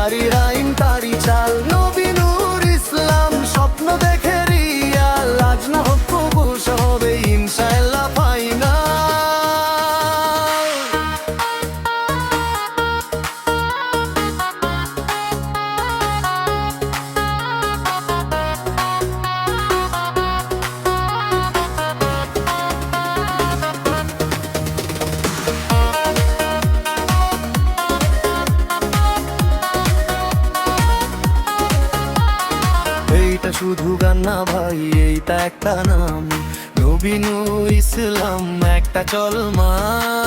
যারি rhyme তারি চাল, নবী নূর ইসলাম স্বপ্ন দেখে রিয়াল, আজ না হোক কবুল হবে ইনশাআল্লাহ ফাইনাল। এইটা শুধু গান না ভাই, এইটা একটা নাম, নবী নূর ইসলাম একটা চলমান।